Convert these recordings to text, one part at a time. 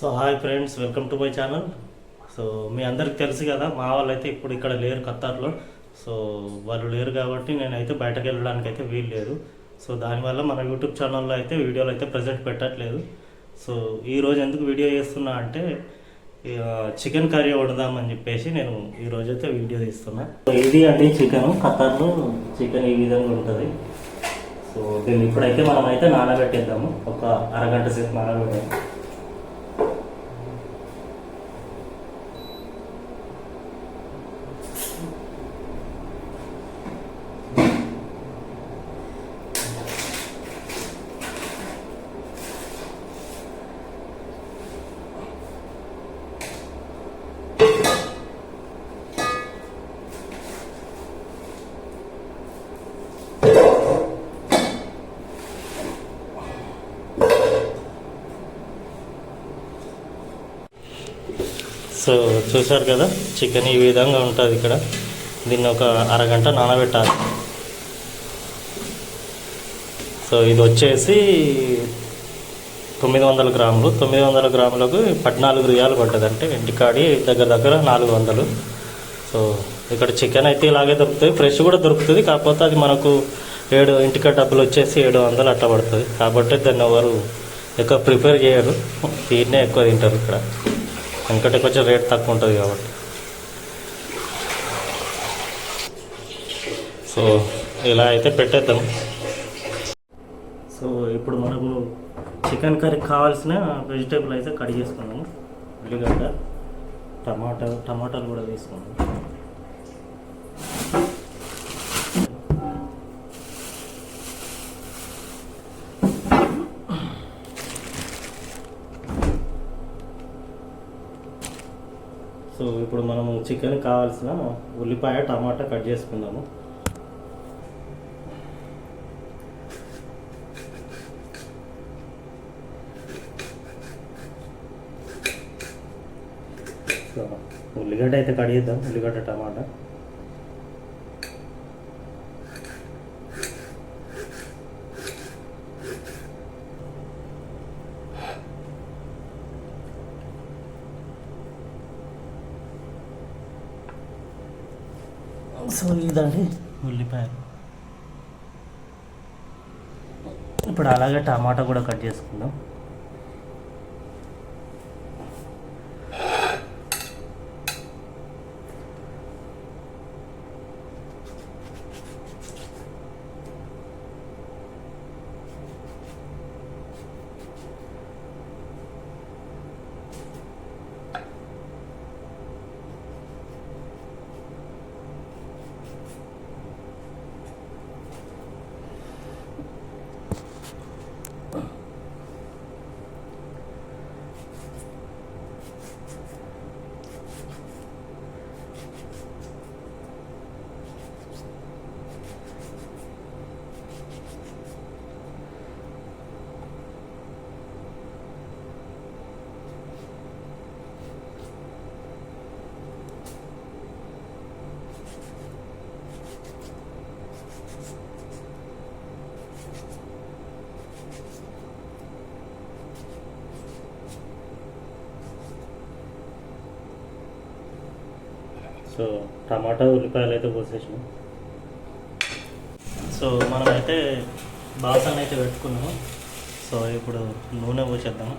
So hi friends, welcome to my channel. So మీ అందరికి తెలుసు కదా, మా వాళ్ళు అయితే ఇప్పుడు ఇక్కడ లేరు ఖతార్లో. సో వాళ్ళు లేరు కాబట్టి నేనైతే బయటకు వెళ్ళడానికి అయితే వీలు లేదు. సో దానివల్ల మన యూట్యూబ్ ఛానల్లో అయితే వీడియోలు అయితే ప్రజెంట్ పెట్టట్లేదు. సో ఈరోజు ఎందుకు వీడియో చేస్తున్నా అంటే చికెన్ కర్రీ వండుదామని చెప్పేసి నేను ఈరోజైతే వీడియో తీస్తున్నా. ఇది అండి చికెన్. ఖతార్లో చికెన్ ఈ విధంగా ఉంటుంది. సో దీన్ని ఇప్పుడైతే మనం అయితే నానబెట్టేద్దాము. ఒక అరగంట సేపు నానబెట్టాము. సో చూసారు కదా, చికెన్ ఈ విధంగా ఉంటుంది. ఇక్కడ దీన్ని ఒక అరగంట నానబెట్టాలి. సో ఇది వచ్చేసి 900 గ్రాములు. 900 గ్రాములకు 14 రియాలు పడ్డది. అంటే ఇంటికాడి దగ్గర దగ్గర 400. సో ఇక్కడ చికెన్ అయితే ఇలాగే దొరుకుతుంది, ఫ్రెష్ కూడా దొరుకుతుంది. కాకపోతే అది మనకు ఇంటికాడ డబ్బులు వచ్చేసి 700 అట్లా పడుతుంది. కాబట్టి దాన్ని ఎవరు ఎక్కువ ప్రిపేర్ చేయరు, దీన్నే ఎక్కువ తింటారు ఇక్కడ. ఎందుకంటే కొంచెం రేట్ తక్కువ ఉంటుంది కాబట్టి. సో ఇలా అయితే పెట్టేద్దాం. సో ఇప్పుడు మనకు చికెన్ కర్రీకి కావాల్సిన వెజిటేబుల్ అయితే కట్ చేసుకున్నాము. ఉల్లిగడ్డ, టమాటాలు కూడా తీసుకున్నాము. సో ఇప్పుడు మనము చికెన్ కావాల్సిన ఉల్లిపాయ, టమాటా కట్ చేసుకుందాము. సో ఉల్లిగడ్డ అయితే కట్ చేద్దాం. ఉల్లిగడ్డ, టమాటా. సో ఇదండి ఉల్లిపాయలు. ఇప్పుడు అలాగే టమాటా కూడా కట్ చేసుకుందాం. సో టమాటా, ఉల్లిపాయలు అయితే పోసేసినాం. సో మనమైతే బాసన్ అయితే పెట్టుకున్నాము. సో ఇప్పుడు నూనె పోసేద్దాము.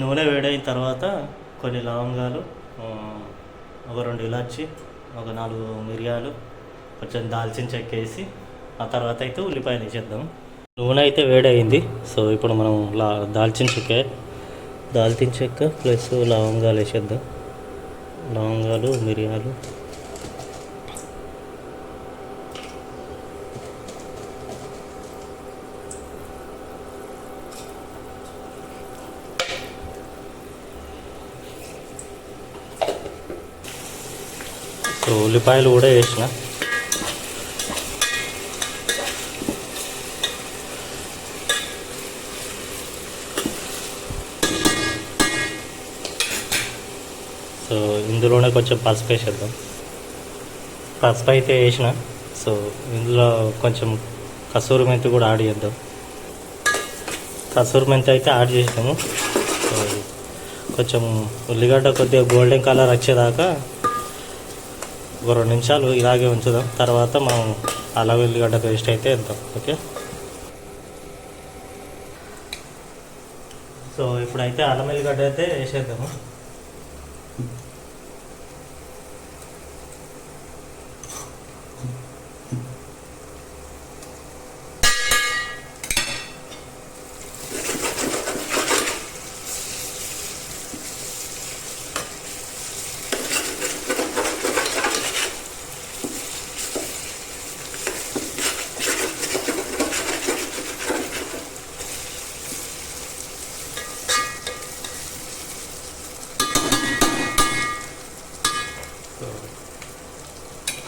నూనె వేడైన తర్వాత కొన్ని లవంగాలు, ఒక 2 ఇలాచి, ఒక 4 మిరియాలు, కొంచెం దాల్చిన చెక్క వేసి ఆ తర్వాత అయితే ఉల్లిపాయలు వేసేద్దాం. నూనె అయితే వేడయింది. సో ఇప్పుడు మనం దాల్చిన చెక్క ప్లస్ లవంగాలు వేసేద్దాం. లవంగాలు, మిరియాలు. సో ఉల్లిపాయలు కూడా వేసిన. సో ఇందులోనే కొంచెం పసుపు వేసేద్దాం. పసుపు అయితే వేసిన. సో ఇందులో కొంచెం కసూరి మెంతి కూడా యాడ్ చేద్దాం. కసూరి మెంతి అయితే యాడ్ చేసాము. సో కొంచెం ఉల్లిగడ్డ కొద్దిగా గోల్డెన్ కలర్ వచ్చేదాకా ఒక 2 నిమిషాలు ఇలాగే ఉంచుదాం. తర్వాత మనం అల్లం వెల్లిగడ్డ పేస్ట్ అయితే వేద్దాం. ఓకే, సో ఇప్పుడైతే అల్లం వెల్లిగడ్డ అయితే వేసేద్దాము.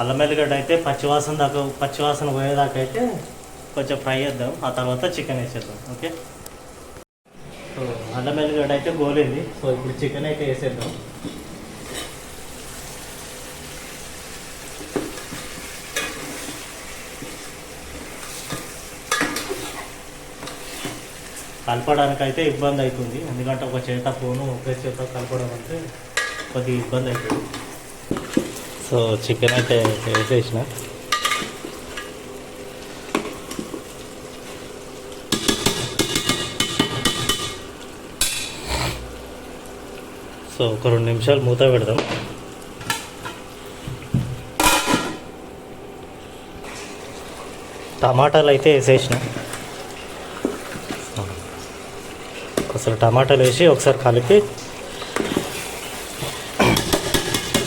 అల్లం వెల్లిగడ్డ అయితే పచ్చివాసన పోయేదాకా అయితే కొంచెం ఫ్రై చేద్దాం. ఆ తర్వాత చికెన్ వేసేద్దాం. ఓకే, సో అల్లం వెల్లిగడ్డ అయితే గోలింది. సో ఇప్పుడు చికెన్ అయితే వేసేద్దాం. కలపడానికి అయితే ఇబ్బంది అవుతుంది, ఎందుకంటే ఒక చేత ఫోను ఒకే చేత కలపడం అంటే కొద్దిగా ఇబ్బంది అవుతుంది. సో చికెన్ అయితే వేసేసిన. సో ఒక 2 నిమిషాలు మూత పెడదాం. టమాటాలు అయితే వేసేసిన. అసలు టమాటాలు వేసి ఒకసారి కలిపి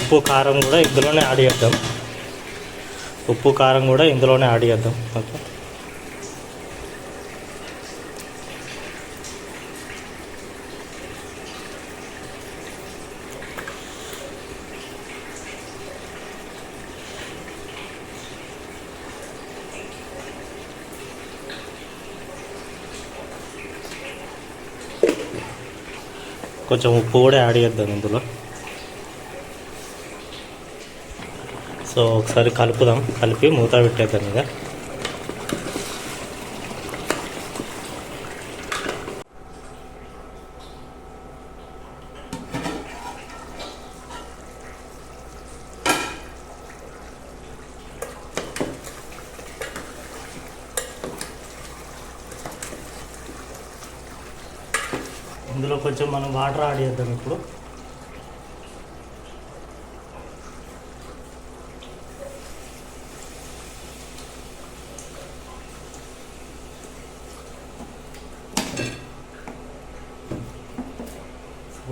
ఉప్పు కారం కూడా ఇందులోనే యాడ్ చేద్దాం. ఓకే, కొంచెం ఉప్పు కూడా యాడ్ చేద్దాం ఇందులో. సో ఒకసారి కలుపుదాం. కలిపి మూత పెట్టేద్దాం. ఇక ఇందులో కొంచెం మనం వాటర్ యాడ్ చేద్దాం. ఇప్పుడు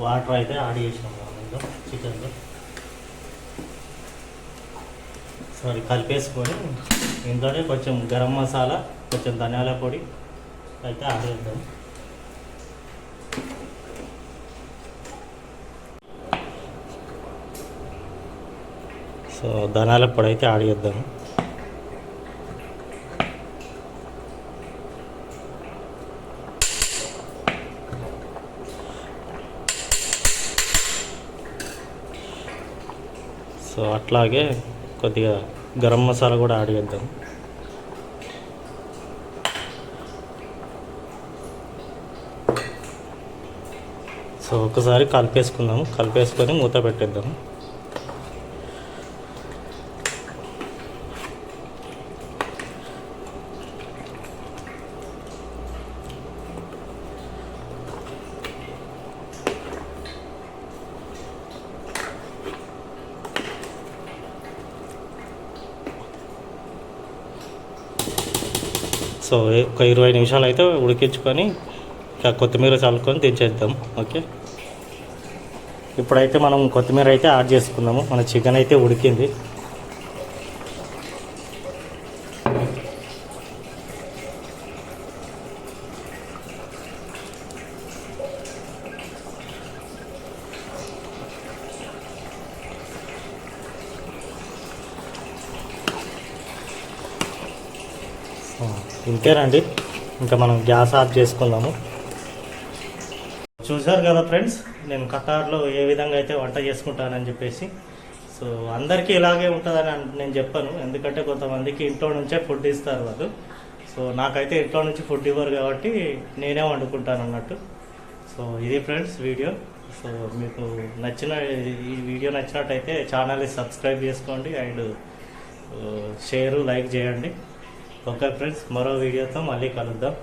వాటర్ అయితే యాడ్ చేసినాం మనం ఇందులో చికెన్లో. సారీ, కలిపేసుకొని ఇంట్లోనే కొంచెం గరం మసాలా, కొంచెం ధనియాల పొడి అయితే యాడ్ చేద్దాం. సో ధనియాల పొడి అయితే యాడ్ చేద్దాము. సో అట్లాగే కొద్దిగా గరం మసాలా కూడా యాడ్ చేద్దాం. సో ఒకసారి కలిపేసుకుందాము. కలిపేసుకొని మూత పెట్టేద్దాము. సో ఒక 20 నిమిషాలు అయితే ఉడికించుకొని కొత్తిమీర చల్లుకొని దించేద్దాం. ఓకే, ఇప్పుడైతే మనం కొత్తిమీర అయితే యాడ్ చేసుకుందాము. మన చికెన్ అయితే ఉడికింది. ఇంతేనండి, ఇంకా మనం గ్యాస్ ఆఫ్ చేసుకుందాము. చూశారు కదా ఫ్రెండ్స్, నేను ఖతార్లో ఏ విధంగా అయితే వంట చేసుకుంటానని చెప్పేసి. సో అందరికీ ఇలాగే ఉంటుందని నేను చెప్పాను, ఎందుకంటే కొంతమందికి ఇంట్లో నుంచే ఫుడ్ ఇస్తారు వాళ్ళు. సో నాకైతే ఇంట్లో నుంచి ఫుడ్ ఇవ్వరు కాబట్టి నేనే వండుకుంటాను అన్నట్టు. సో ఇది ఫ్రెండ్స్ వీడియో. సో మీకు ఈ వీడియో నచ్చినట్టయితే ఛానల్ని సబ్స్క్రైబ్ చేసుకోండి అండ్ షేరు లైక్ చేయండి. ఓకే ఫ్రెండ్స్, మరో వీడియోతో మళ్ళీ కలుద్దాం.